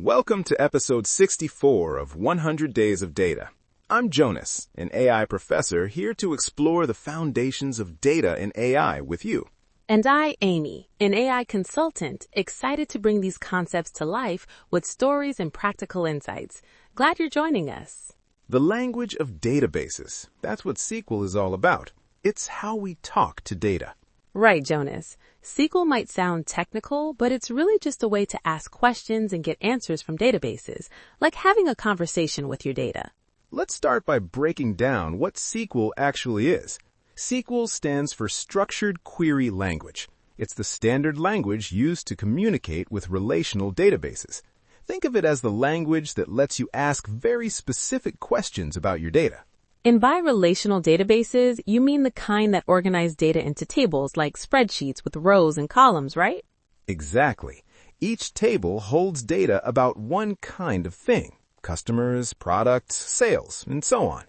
Welcome to episode 64 of 100 Days of Data. I'm Jonas, an AI professor here to explore the foundations of data in AI with you. And I, Amy, an AI consultant, excited to bring these concepts to life with stories and practical insights. Glad you're joining us. The language of databases, that's what SQL is all about. It's how we talk to data. Right, Jonas. SQL might sound technical, but it's really just a way to ask questions and get answers from databases, like having a conversation with your data. Let's start by breaking down what SQL actually is. SQL stands for Structured Query Language. It's the standard language used to communicate with relational databases. Think of it as the language that lets you ask very specific questions about your data. And by relational databases, you mean the kind that organize data into tables like spreadsheets with rows and columns, right? Exactly. Each table holds data about one kind of thing: customers, products, sales, and so on.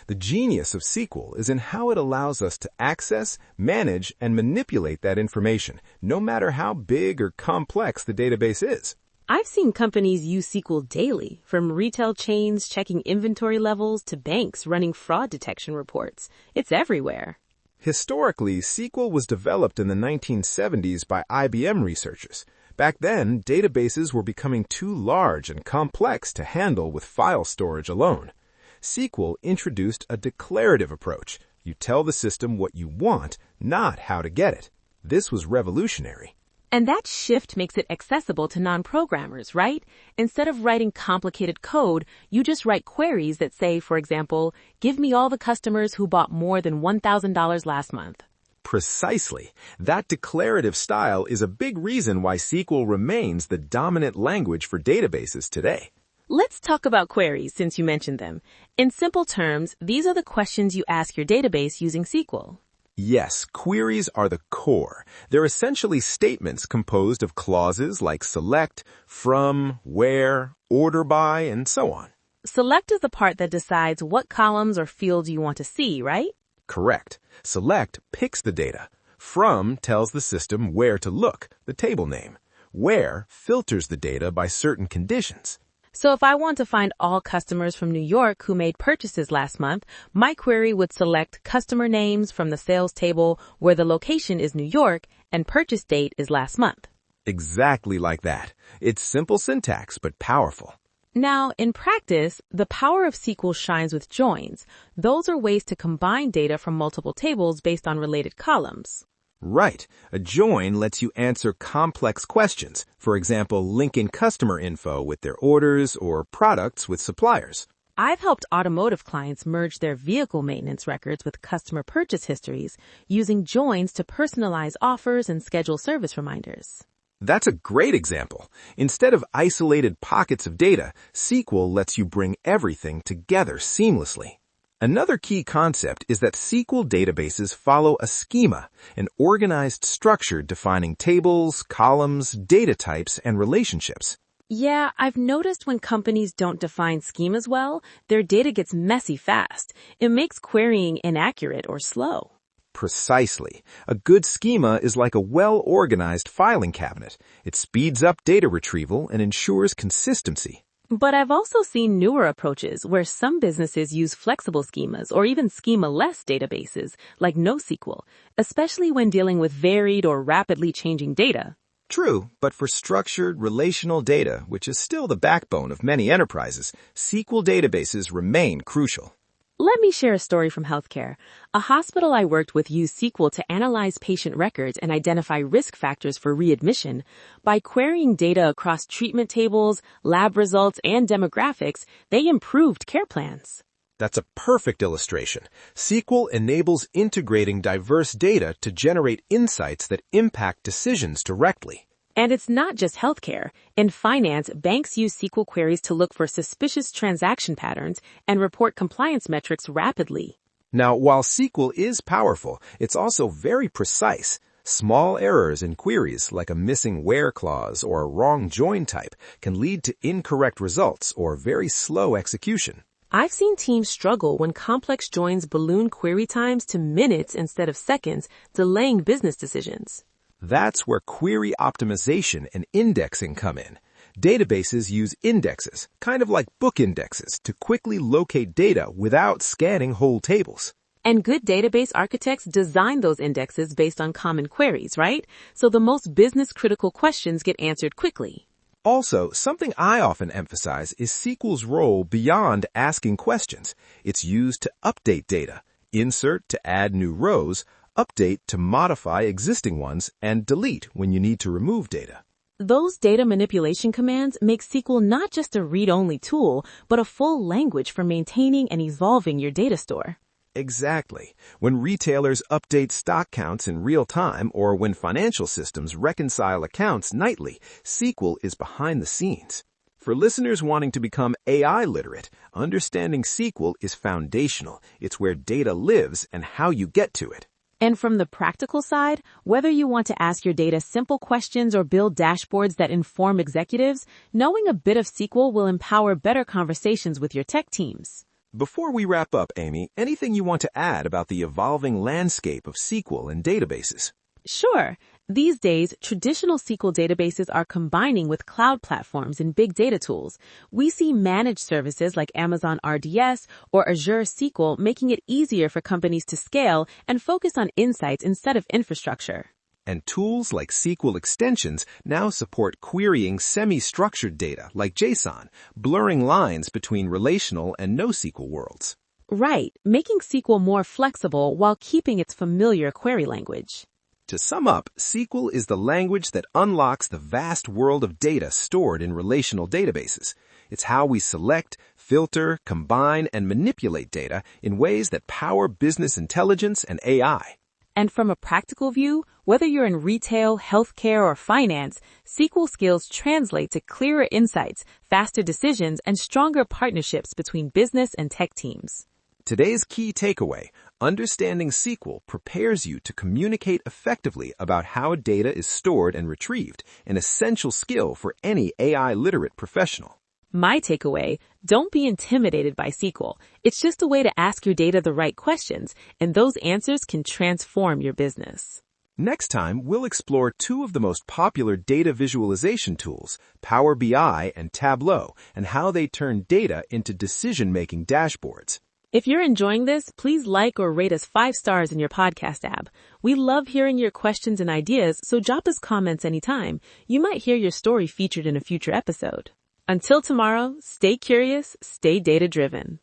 The genius of SQL is in how it allows us to access, manage, and manipulate that information, no matter how big or complex the database is. I've seen companies use SQL daily, from retail chains checking inventory levels to banks running fraud detection reports. It's everywhere. Historically, SQL was developed in the 1970s by IBM researchers. Back then, databases were becoming too large and complex to handle with file storage alone. SQL introduced a declarative approach. You tell the system what you want, not how to get it. This was revolutionary. And that shift makes it accessible to non-programmers, right? Instead of writing complicated code, you just write queries that say, for example, give me all the customers who bought more than $1,000 last month. Precisely. That declarative style is a big reason why SQL remains the dominant language for databases today. Let's talk about queries since you mentioned them. In simple terms, these are the questions you ask your database using SQL. Yes, queries are the core. They're essentially statements composed of clauses like select, from, where, order by, and so on. Select is the part that decides what columns or fields you want to see, right? Correct. Select picks the data. From tells the system where to look, the table name. Where filters the data by certain conditions. So if I want to find all customers from New York who made purchases last month, my query would select customer names from the sales table where the location is New York and purchase date is last month. Exactly like that. It's simple syntax, but powerful. Now, in practice, the power of SQL shines with joins. Those are ways to combine data from multiple tables based on related columns. Right. A join lets you answer complex questions. For example, linking customer info with their orders or products with suppliers. I've helped automotive clients merge their vehicle maintenance records with customer purchase histories using joins to personalize offers and schedule service reminders. That's a great example. Instead of isolated pockets of data, SQL lets you bring everything together seamlessly. Another key concept is that SQL databases follow a schema, an organized structure defining tables, columns, data types, and relationships. Yeah, I've noticed when companies don't define schemas well, their data gets messy fast. It makes querying inaccurate or slow. Precisely. A good schema is like a well-organized filing cabinet. It speeds up data retrieval and ensures consistency. But I've also seen newer approaches where some businesses use flexible schemas or even schema-less databases like NoSQL, especially when dealing with varied or rapidly changing data. True, but for structured relational data, which is still the backbone of many enterprises, SQL databases remain crucial. Let me share a story from healthcare. A hospital I worked with used SQL to analyze patient records and identify risk factors for readmission. By querying data across treatment tables, lab results, and demographics, they improved care plans. That's a perfect illustration. SQL enables integrating diverse data to generate insights that impact decisions directly. And it's not just healthcare. In finance, banks use SQL queries to look for suspicious transaction patterns and report compliance metrics rapidly. Now, while SQL is powerful, it's also very precise. Small errors in queries, like a missing where clause or a wrong join type, can lead to incorrect results or very slow execution. I've seen teams struggle when complex joins balloon query times to minutes instead of seconds, delaying business decisions. That's where query optimization and indexing come in. Databases use indexes, kind of like book indexes, to quickly locate data without scanning whole tables. And good database architects design those indexes based on common queries, right? So the most business-critical questions get answered quickly. Also, something I often emphasize is SQL's role beyond asking questions. It's used to update data, insert to add new rows, update to modify existing ones, and delete when you need to remove data. Those data manipulation commands make SQL not just a read-only tool, but a full language for maintaining and evolving your data store. Exactly. When retailers update stock counts in real time or when financial systems reconcile accounts nightly, SQL is behind the scenes. For listeners wanting to become AI literate, understanding SQL is foundational. It's where data lives and how you get to it. And from the practical side, whether you want to ask your data simple questions or build dashboards that inform executives, knowing a bit of SQL will empower better conversations with your tech teams. Before we wrap up, Amy, anything you want to add about the evolving landscape of SQL and databases? Sure. These days, traditional SQL databases are combining with cloud platforms and big data tools. We see managed services like Amazon RDS or Azure SQL making it easier for companies to scale and focus on insights instead of infrastructure. And tools like SQL extensions now support querying semi-structured data like JSON, blurring lines between relational and NoSQL worlds. Right, making SQL more flexible while keeping its familiar query language. To sum up, SQL is the language that unlocks the vast world of data stored in relational databases. It's how we select, filter, combine, and manipulate data in ways that power business intelligence and AI. And from a practical view, whether you're in retail, healthcare, or finance, SQL skills translate to clearer insights, faster decisions, and stronger partnerships between business and tech teams. Today's key takeaway, understanding SQL prepares you to communicate effectively about how data is stored and retrieved, an essential skill for any AI-literate professional. My takeaway, don't be intimidated by SQL. It's just a way to ask your data the right questions, and those answers can transform your business. Next time, we'll explore two of the most popular data visualization tools, Power BI and Tableau, and how they turn data into decision-making dashboards. If you're enjoying this, please like or rate us 5 stars in your podcast app. We love hearing your questions and ideas, so drop us comments anytime. You might hear your story featured in a future episode. Until tomorrow, stay curious, stay data-driven.